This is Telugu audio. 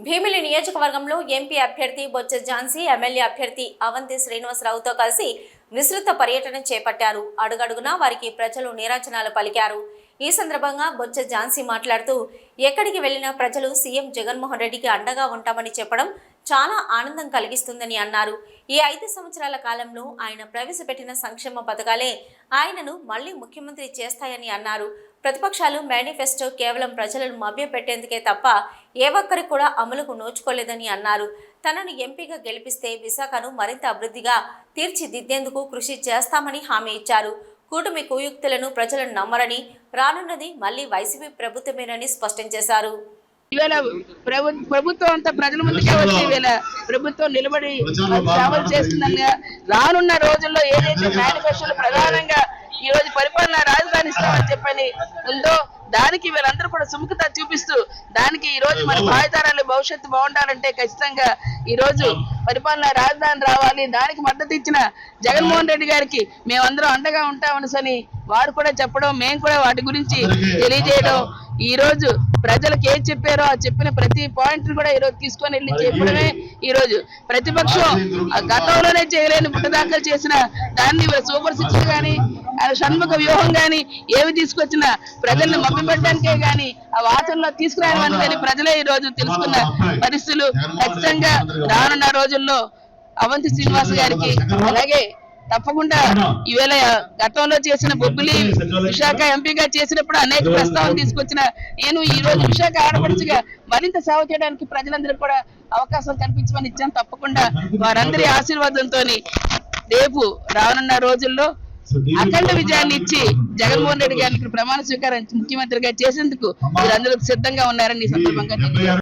భీమిలి నియోజకవర్గంలో ఎంపీ అభ్యర్థి బొజ్జ ఝాన్సీ ఎమ్మెల్యే అభ్యర్థి అవంతి శ్రీనివాసరావుతో కలిసి విస్తృత పర్యటన చేపట్టారు. అడుగడుగునా వారికి ప్రజలు నీరాజనాలు పలికారు. ఈ సందర్భంగా బొజ్జ ఝాన్సీ మాట్లాడుతూ ఎక్కడికి వెళ్లినా ప్రజలు సీఎం జగన్మోహన్ రెడ్డికి అండగా ఉంటామని చెప్పడం చాలా ఆనందం కలిగిస్తుందని అన్నారు. ఈ 5 సంవత్సరాల కాలంలో ఆయన ప్రవేశపెట్టిన సంక్షేమ పథకాలే ఆయనను మళ్లీ ముఖ్యమంత్రి చేస్తాయని అన్నారు. ప్రతిపక్షాలు మేనిఫెస్టో కేవలం ప్రజలను మభ్యపెట్టేందుకే తప్ప ఏ ఒక్కరికి కూడా అమలుకు నోచుకోలేదని అన్నారు. తనను ఎంపీగా గెలిపిస్తే విశాఖను మరింత అభివృద్ధిగా తీర్చిదిద్దేందుకు కృషి చేస్తామని హామీ ఇచ్చారు. కూటమి కుయుక్తులను ప్రజలను నమ్మరని, రానున్నది మళ్లీ వైసీపీ ప్రభుత్వమేనని స్పష్టం చేశారు. ప్రభుత్వం అంతా ప్రజల ముందుకే వచ్చి ప్రభుత్వం నిలబడి సేవలు చేస్తుందని రానున్న రోజుల్లో ఏదైతే మేనిఫెస్టోలు ప్రధానంగా ఈ రోజు పరిపాలన రాజధాని ఇస్తామని చెప్పని ఉందో దానికి వీళ్ళందరూ కూడా సుముఖత చూపిస్తూ దానికి ఈ రోజు మన భావితరాలు భవిష్యత్తు బాగుండాలంటే ఖచ్చితంగా ఈ రోజు పరిపాలన రాజధాని రావాలి. దానికి మద్దతు ఇచ్చిన జగన్మోహన్ రెడ్డి గారికి మేమందరం అండగా ఉంటామని వారు కూడా చెప్పడం, మేము కూడా వాటి గురించి తెలియజేయడం, ఈ రోజు ప్రజలకు ఏం చెప్పారో ఆ చెప్పిన ప్రతి పాయింట్ కూడా ఈ రోజు తీసుకొని వెళ్ళి చెప్పడమే. ఈ రోజు ప్రతిపక్షం గతంలోనే చేయలేని పుట్టదాఖలు చేసిన దాన్ని సూపర్ 6 కానీ షణ్ముఖ వ్యూహం కానీ ఏవి తీసుకొచ్చినా ప్రజల్ని మభ్యపెట్టడానికే కానీ ఆ వార్తల్లో తీసుకురావని కానీ ప్రజలే ఈ రోజు తెలుసుకున్న పరిస్థితులు. ఖచ్చితంగా రానున్న రోజుల్లో అవంతి శ్రీనివాస్ గారికి అలాగే తప్పకుండా ఈవేళ గతంలో చేసిన బొబ్బిలి విశాఖ ఎంపీగా చేసినప్పుడు అనేక ప్రస్తావనలు తీసుకొచ్చిన నేను ఈ రోజు విశాఖ ఆడపడుచుగా మరింత సేవ చేయడానికి ప్రజలందరికీ కూడా అవకాశం కల్పించమని ఇచ్చాను. తప్పకుండా వారందరి ఆశీర్వాదంతో రేపు రానున్న రోజుల్లో అఖండ విజయాన్ని ఇచ్చి జగన్మోహన్ రెడ్డి గారికి ప్రమాణ స్వీకారం ముఖ్యమంత్రిగా చేసేందుకు మీరందరూ సిద్ధంగా ఉన్నారని ఈ సందర్భంగా